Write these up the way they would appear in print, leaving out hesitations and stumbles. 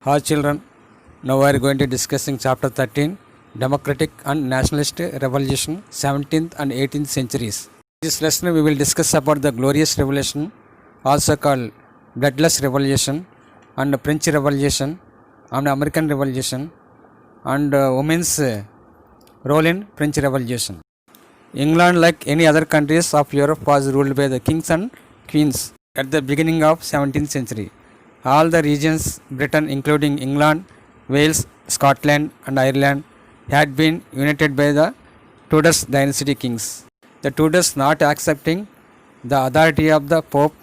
Hi children, now we are going to discussing chapter 13 Democratic and Nationalist Revolution 17th and 18th centuries. This lesson we will discuss about the Glorious Revolution, also called Bloodless Revolution, and the French Revolution and American Revolution, and women's role in French Revolution. England, like any other countries of Europe, was ruled by the kings and queens at the beginning of 17th century. All the regions, Britain including England, Wales, Scotland and Ireland, had been united by the Tudors dynasty kings. The Tudors not accepting the authority of the Pope,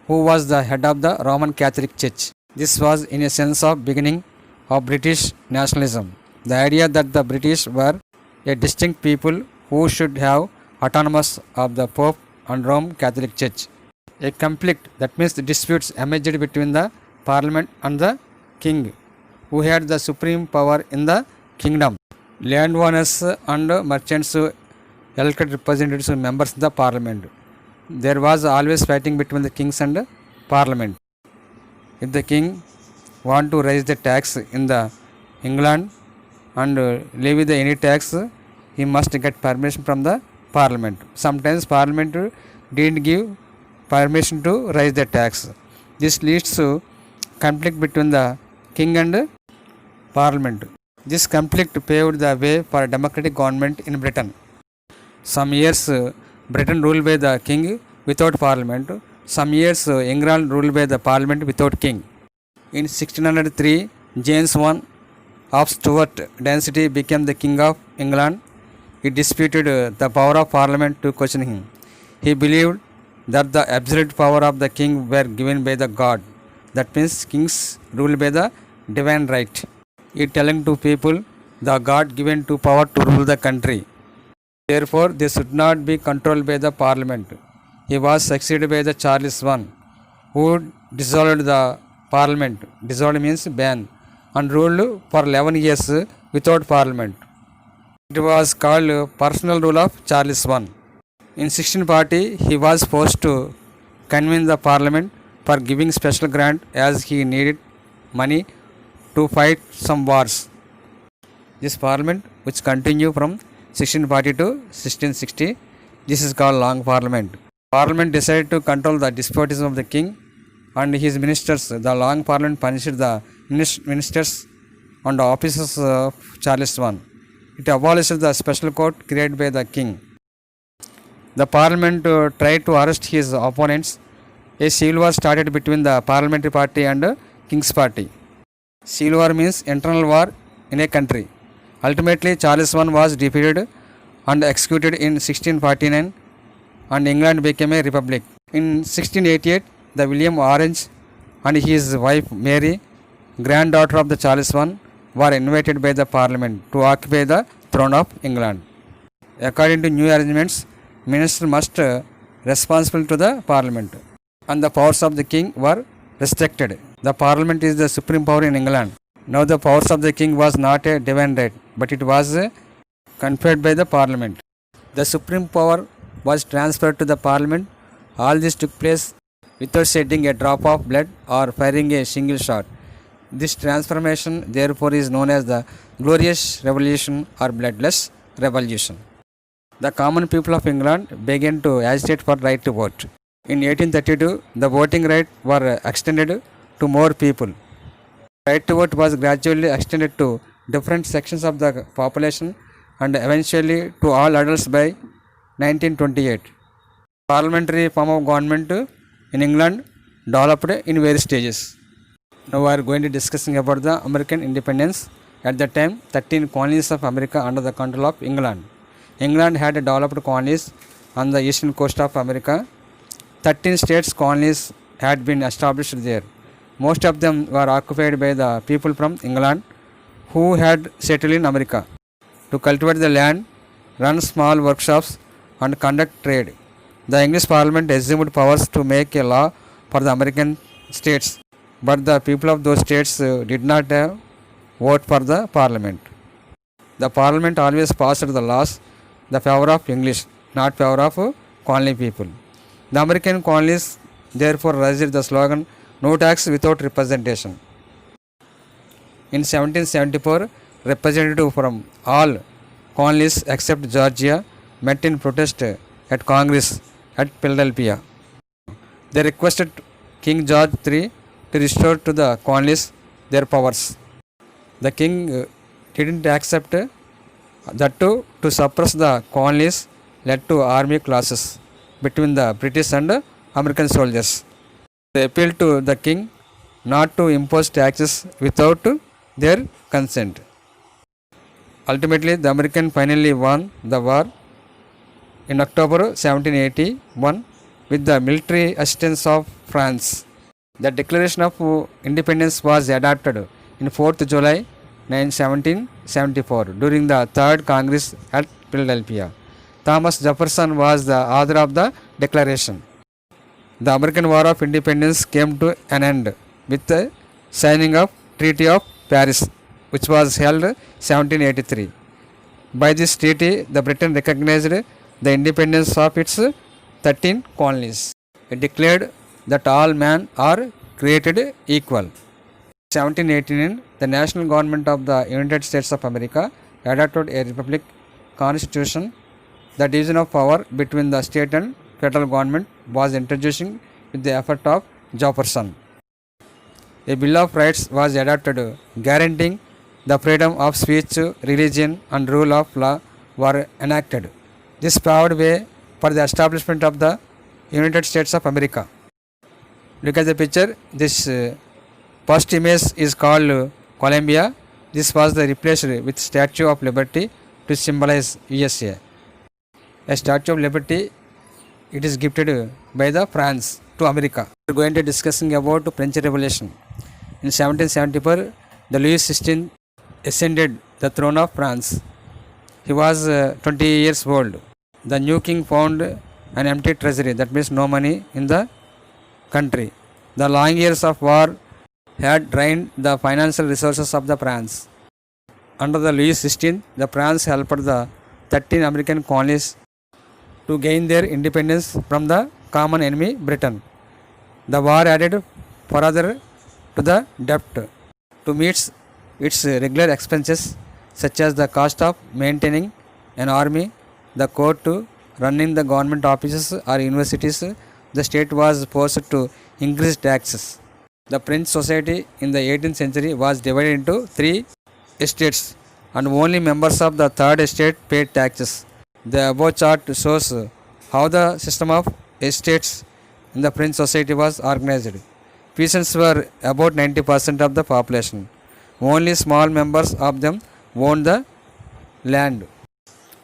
who was the head of the Roman Catholic Church. This was in a sense of beginning of British nationalism. The idea that the British were a distinct people who should have autonomous of the Pope and Roman Catholic Church. A conflict, that means the disputes, emerged between the parliament and the king, who had the supreme power in the kingdom. Landowners and merchants elected representatives members of the parliament. There was always fighting between the kings and parliament. If the king want to raise the tax in the England and levy the any tax, he must get permission from the parliament. Sometimes parliament didn't give permission to raise the tax. This leads to conflict between the king and parliament. This conflict paved the way for a democratic government in Britain. Some years Britain ruled by the king without parliament. Some years England ruled by the parliament without king. In 1603, James I of Stuart dynasty became the king of England. He disputed the power of parliament to question him. He believed that the absolute power of the king were given by the God. That means kings ruled by the divine right. He telling to people the God given to power to rule the country. Therefore, they should not be controlled by the parliament. He was succeeded by the Charles I, who dissolved the parliament. Dissolved means ban, and ruled for 11 years without parliament. It was called personal rule of Charles I. In 1640, he was forced to convince the parliament for giving special grant as he needed money to fight some wars. This parliament, which continued from 1640 to 1660, this is called Long Parliament. Parliament decided to control the despotism of the king and his ministers. The Long Parliament punished the ministers and the officers of Charles I. It abolished the special court created by the king. The parliament tried to arrest his opponents. A civil war started between the parliamentary party and king's party. Civil war means internal war in a country. Ultimately, Charles I was defeated and executed in 1649, and England became a republic. In 1688, the William Orange and his wife Mary, granddaughter of the Charles I, were invited by the parliament to occupy the throne of England. According to new arrangements, ministers must responsible to the parliament, and the powers of the king were restricted. The parliament is the supreme power in England. Now the powers of the king was not a divine right, but it was conferred by the parliament. The supreme power was transferred to the parliament. All this took place without shedding a drop of blood or firing a single shot. This transformation therefore is known as the Glorious Revolution or Bloodless Revolution. The common people of England began to agitate for right to vote. In 1832, the voting right were extended to more people. Right to vote was gradually extended to different sections of the population and eventually to all adults by 1928. Parliamentary form of government in England developed in various stages. Now we are going to discussing about the American independence. At the time, 13 colonies of America under the control of England. England had developed colonies on the eastern coast of America. 13 states colonies had been established there. Most of them were occupied by the people from England who had settled in America to cultivate the land, run small workshops and conduct trade. The English Parliament assumed powers to make a law for the American states, but the people of those states did not have vote for the Parliament. The Parliament always passed the laws the favor of English, not favor of colony people. The American colonies therefore raised the slogan, "No tax without representation." In 1774, representatives from all colonies except Georgia met in protest at Congress at Philadelphia. They requested King George III to restore to the colonies their powers. The king didn't accept that to suppress the colonies led to army clashes between the British and American soldiers. They appealed to the king not to impose taxes without their consent. Ultimately, the Americans finally won the war in October 1781 with the military assistance of France. The Declaration of Independence was adopted in 4th July 1774 during the Third Congress at Philadelphia. Thomas Jefferson was the author of the declaration. The American War of Independence came to an end with the signing of Treaty of Paris, which was held 1783. By this treaty, the Britain recognized the independence of its 13 colonies. It declared that all men are created equal. 1789, the national government of the United States of America adopted a republic constitution. The division of power between the state and federal government was introduced with the effort of Jefferson. A Bill of Rights was adopted guaranteeing the freedom of speech, religion and rule of law were enacted. This paved way for the establishment of the United States of America. Look at the picture. This first image is called Columbia. This was the replaced with Statue of Liberty to symbolize USA. A Statue of Liberty, it is gifted by the France to America. We are going to discussing about French Revolution. In 1774, the Louis XVI ascended the throne of France. He was 20 years old. The new king found an empty treasury, that means no money in the country. The long years of war had drained the financial resources of the France. Under the Louis XVI, the France helped the 13 American colonies to gain their independence from the common enemy Britain. The war added further to the debt. To meet its regular expenses such as the cost of maintaining an army, the court, running the government offices or universities, the state was forced to increase taxes. The French society in the 18th century was divided into 3 estates and only members of the third estate paid taxes. The above chart shows how the system of estates in the French society was organized. Peasants were about 90% of the population. Only small members of them owned the land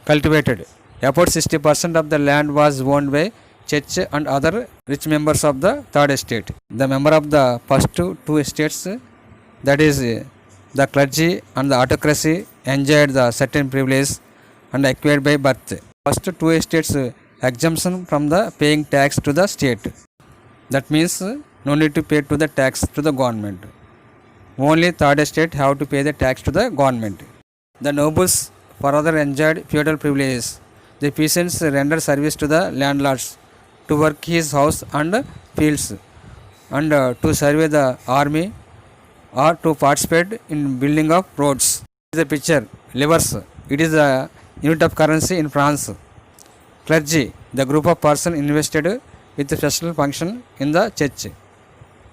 cultivated. About 60% of the land was owned by church and other rich members of the third estate. The member of the first two estates, that is the clergy and the autocracy, enjoyed the certain privileges and acquired by birth. First two estates exemption from the paying tax to the state. That means no need to pay to the tax to the government. Only third estate have to pay the tax to the government. The nobles further enjoyed feudal privileges. The peasants rendered service to the landlords to work his house and fields and to survey the army or to participate in building of roads. This is the picture, livres. It is a unit of currency in France. Clergy, the group of persons invested with a special function in the church.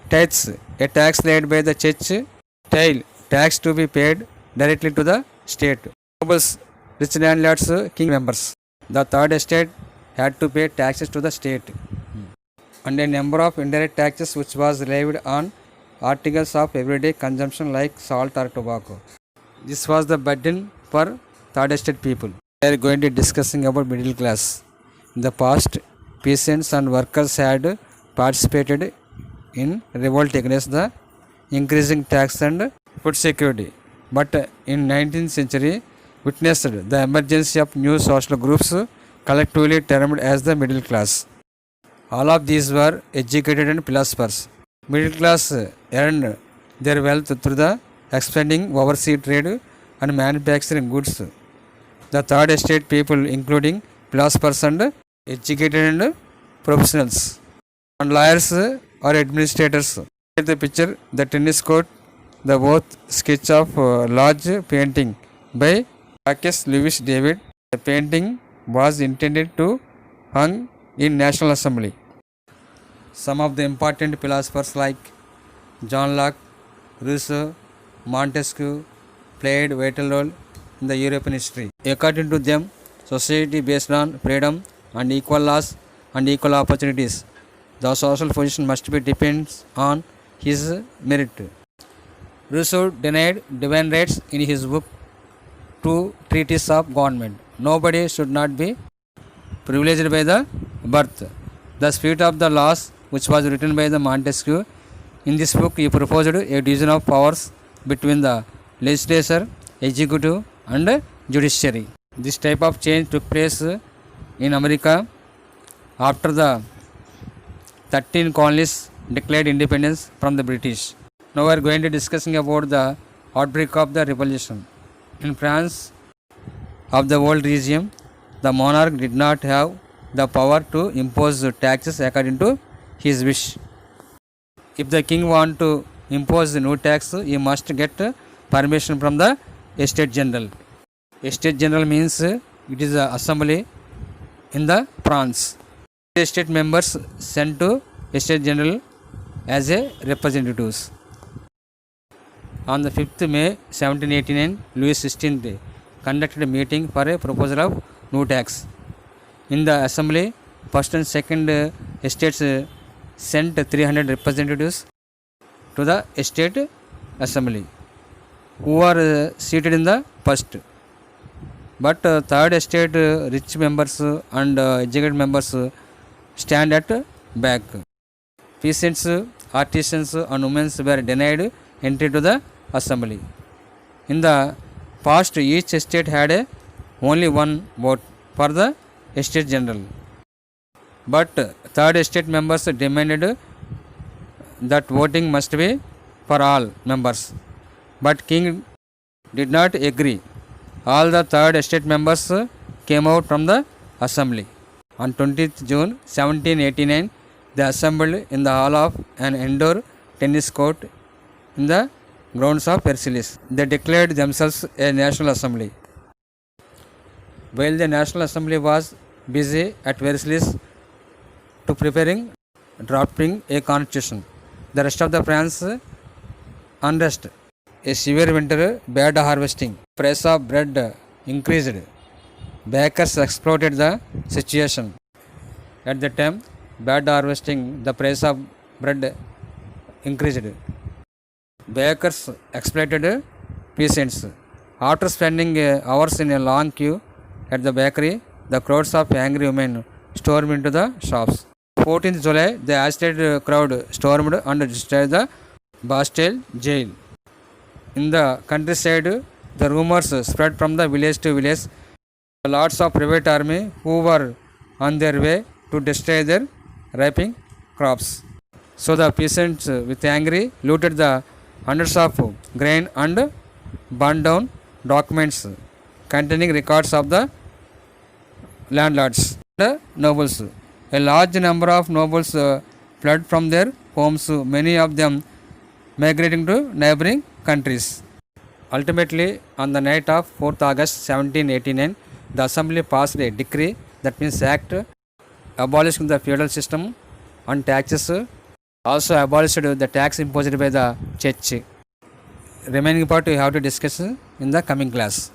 Tithes, a tax laid by the church. Tail, tax to be paid directly to the state. Nobles, rich landlords, king members. The third estate had to pay taxes to the state and a number of indirect taxes which was levied on articles of everyday consumption like salt or tobacco. This was the burden for third estate people. We are going to discussing about middle class. In the past, peasants and workers had participated in revolt against the increasing tax and food security. But in 19th century, witnessed the emergence of new social groups collectively termed as the middle class. All of these were educated and philosophers. Middle class earned their wealth through the expanding overseas trade and manufacturing goods. The third estate people including philosophers and educated and professionals and lawyers or administrators. Look at the picture, the tennis court the both sketch of large painting by Marcus Lewis David. The painting was intended to hung in National Assembly. Some of the important philosophers like John Locke, Rousseau, Montesquieu played a vital role in the European history. According to them, society based on freedom and equal laws and equal opportunities. The social position must be depends on his merit. Rousseau denied divine rights in his book Two Treatises of Government. Nobody should not be privileged by the birth. The spirit of the laws, which was written by the Montesquieu, in this book he proposed a division of powers between the legislature, executive and judiciary. This type of change took place in America after the 13 colonies declared independence from the British. Now we are going to discussing about the outbreak of the revolution. In France of the old regime, the monarch did not have the power to impose taxes according to his wish. If the king want to impose the new tax, he must get permission from the Estate General. Estate General means it is an assembly in the France. Estate members sent to Estate General as a representatives. On the 5th May 1789, Louis XVI conducted a meeting for a proposal of new tax. In the assembly, first and second estates sent 300 representatives to the estate assembly, who are seated in the first. But third estate rich members and educated members stand at back. Peasants, artisans and women were denied entry to the assembly. In the past, each estate had only one vote for the Estate General. But third estate members demanded that voting must be for all members. But king did not agree. All the third estate members came out from the assembly. On 20th June 1789, they assembled in the hall of an indoor tennis court in the grounds of Versailles. They declared themselves a national assembly. While the National Assembly was busy at Versailles to preparing drafting a constitution, the rest of the France unrest. A severe winter, bad harvesting, price of bread increased. Bakers exploited the situation. At the time, bad harvesting, the price of bread increased. Bakers exploited peasants. After spending hours in a long queue at the bakery, the crowds of angry women stormed into the shops. 14th July, the agitated crowd stormed and destroyed the Bastille jail. In the countryside, the rumors spread from the village to village. Lots of private army who were on their way to destroy their ripening crops. So the peasants with angry looted the hundreds of grain and burned down documents containing records of the landlords and nobles. A large number of nobles fled from their homes, many of them migrating to neighboring countries. Ultimately, on the night of 4th August 1789, the assembly passed a decree, that means act, abolishing the feudal system and taxes, also abolished the tax imposed by the church. Remaining part we have to discuss in the coming class.